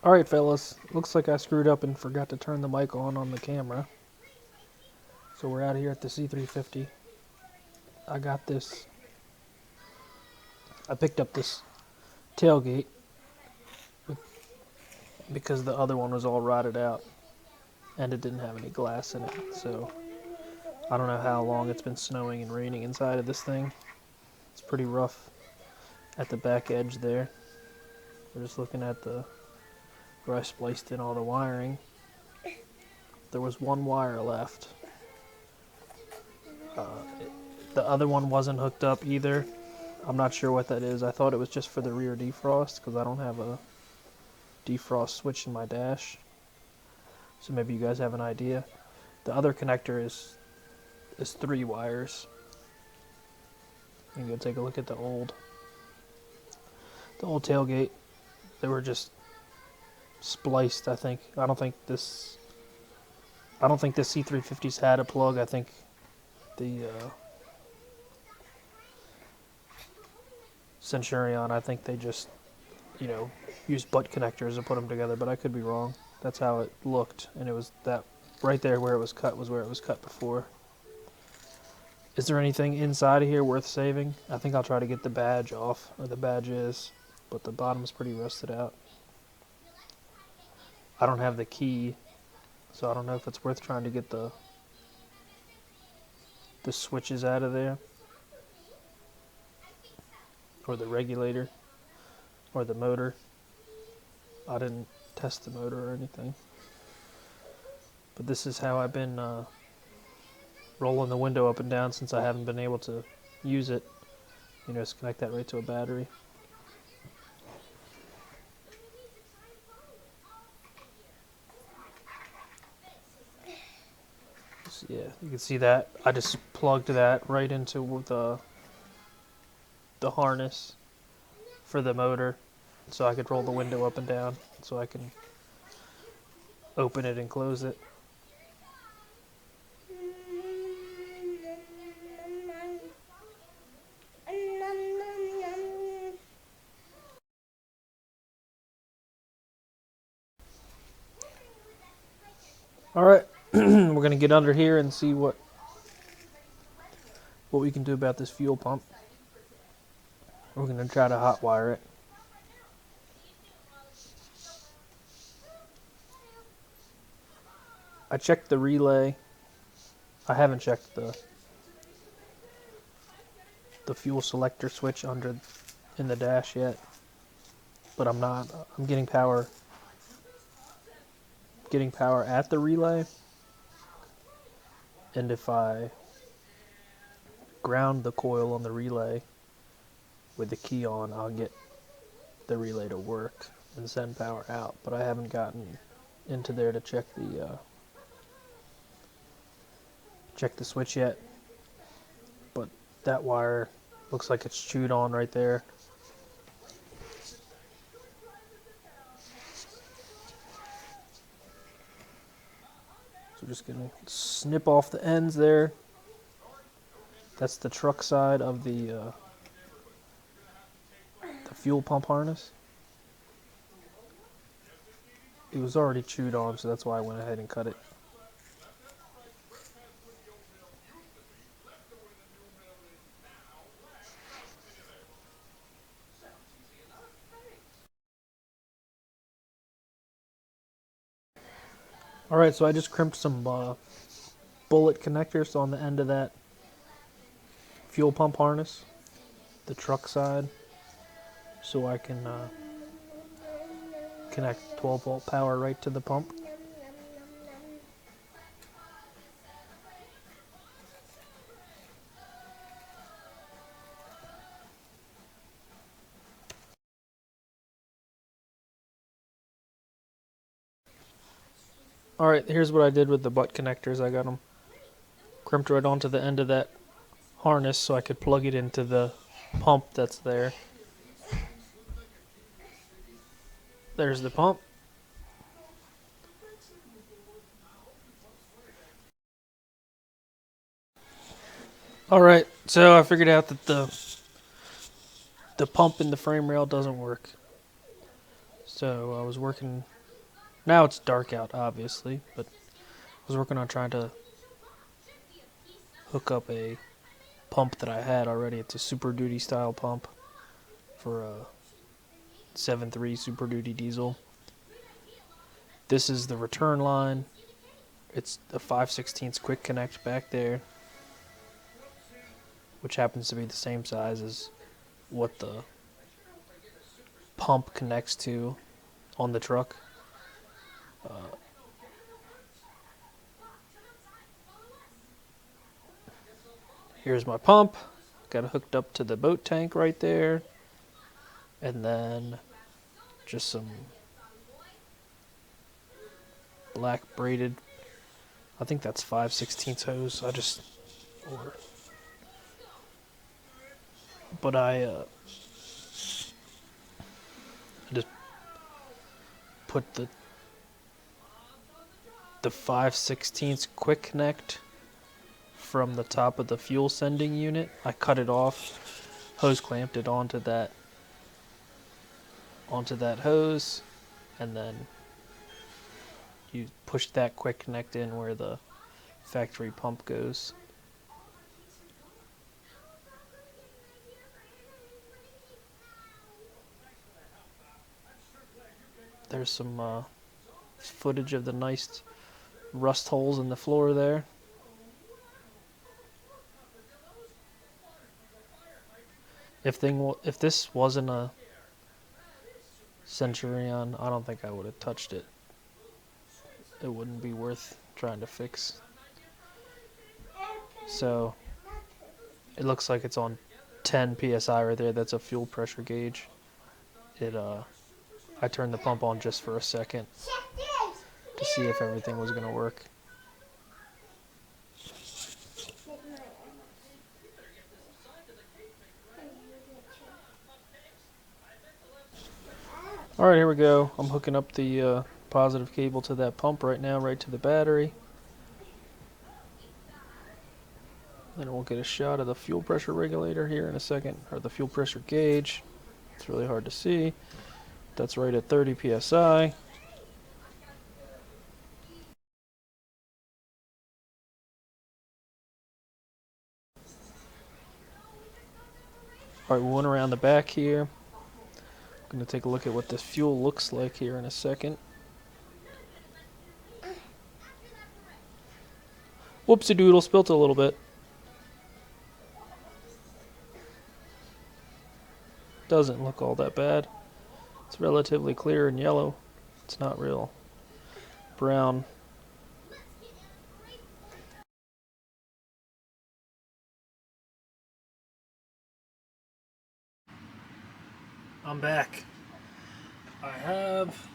Alright, fellas. Looks like I screwed up and forgot to turn the mic on the camera. So we're out here at the C350. I got this. I picked up this tailgate because the other one was all rotted out and it didn't have any glass in it. So I don't know how long it's been snowing and raining inside of this thing. It's pretty rough at the back edge there. We're just looking at where I spliced in all the wiring. There was one wire left. The other one wasn't hooked up either. I'm not sure what that is. I thought it was just for the rear defrost because I don't have a defrost switch in my dash. So maybe you guys have an idea. The other connector is 3 wires. You can go take a look at the old tailgate. They were just spliced, I think. I don't think this C350's had a plug. I think the Centurion, I think they just, used butt connectors to put them together, but I could be wrong. That's how it looked, and it was that right there where it was cut was where it was cut before. Is there anything inside of here worth saving? I think I'll try to get the badge off, or the badge is, but the bottom's pretty rusted out. I don't have the key, so I don't know if it's worth trying to get the switches out of there, or the regulator, or the motor. I didn't test the motor or anything. But this is how I've been rolling the window up and down since I haven't been able to use it. Just connect that right to a battery. So yeah, you can see that. I just plugged that right into the harness for the motor so I could roll the window up and down so I can open it and close it. Alright, we're going to get under here and see what we can do about this fuel pump. We're going to try to hotwire it. I checked the relay. I haven't checked the fuel selector switch in the dash yet, but I'm getting power at the relay, and if I ground the coil on the relay with the key on, I'll get the relay to work and send power out. But I haven't gotten into there to check the switch yet. But that wire looks like it's chewed on right there. So we're just gonna snip off the ends there. That's the truck side of the fuel pump harness. It was already chewed on, so that's why I went ahead and cut it. Alright, so I just crimped some bullet connectors on the end of that fuel pump harness, the truck side, so I can connect 12-volt power right to the pump. Alright, here's what I did with the butt connectors. I got them crimped right onto the end of that harness so I could plug it into the pump that's there. There's the pump. Alright, so I figured out that the pump in the frame rail doesn't work. So I was working Now it's dark out, obviously, but I was working on trying to hook up a pump that I had already. It's a Super Duty style pump for a 7.3 Super Duty diesel. This is the return line. It's a 5/16 quick connect back there, which happens to be the same size as what the pump connects to on the truck. Here's my pump. Got it hooked up to the boat tank right there. And then just some black braided, I think that's 5/16 hose. But I just put the 5/16 quick connect from the top of the fuel sending unit. I cut it off, hose clamped it onto that hose, and then you push that quick connect in where the factory pump goes. There's some footage of the nice rust holes in the floor there. If this wasn't a Centurion, I don't think I would have touched it. It wouldn't be worth trying to fix. So it looks like it's on 10 psi right there. That's a fuel pressure gauge. I turned the pump on just for a second to see if everything was going to work. Alright, here we go. I'm hooking up the positive cable to that pump right now, right to the battery. Then we'll get a shot of the fuel pressure regulator here in a second, or the fuel pressure gauge. It's really hard to see. That's right at 30 psi. Alright, we went around the back here. I'm going to take a look at what this fuel looks like here in a second. Whoopsie doodle, spilt a little bit. Doesn't look all that bad. It's relatively clear and yellow. It's not real brown. I'm back. I have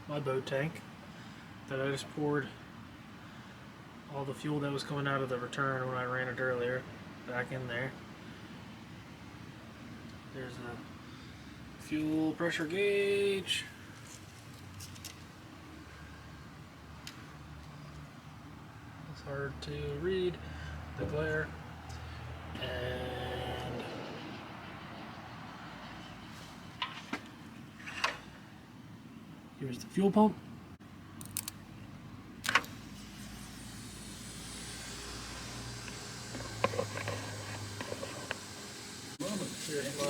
my boat tank that I just poured all the fuel that was coming out of the return when I ran it earlier back in there. There's a fuel pressure gauge. It's hard to read the glare. And here's the fuel pump. Here's my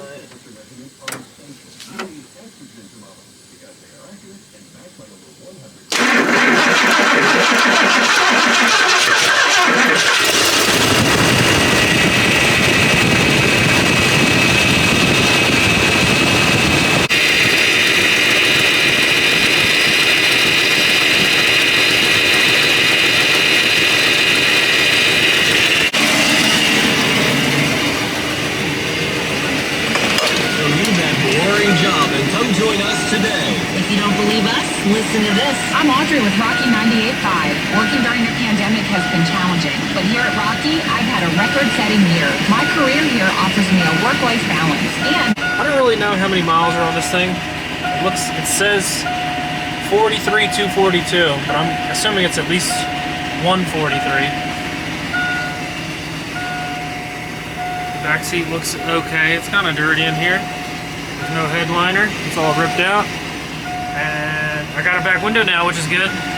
listen to this. I'm Audrey with Rocky 98.5. Working during the pandemic has been challenging, but here at Rocky, I've had a record-setting year. My career here offers me a work-life balance, and I don't really know how many miles are on this thing. It says 43,242, but I'm assuming it's at least 143. The back seat looks okay. It's kind of dirty in here. There's no headliner. It's all ripped out. And I got a back window now, which is good.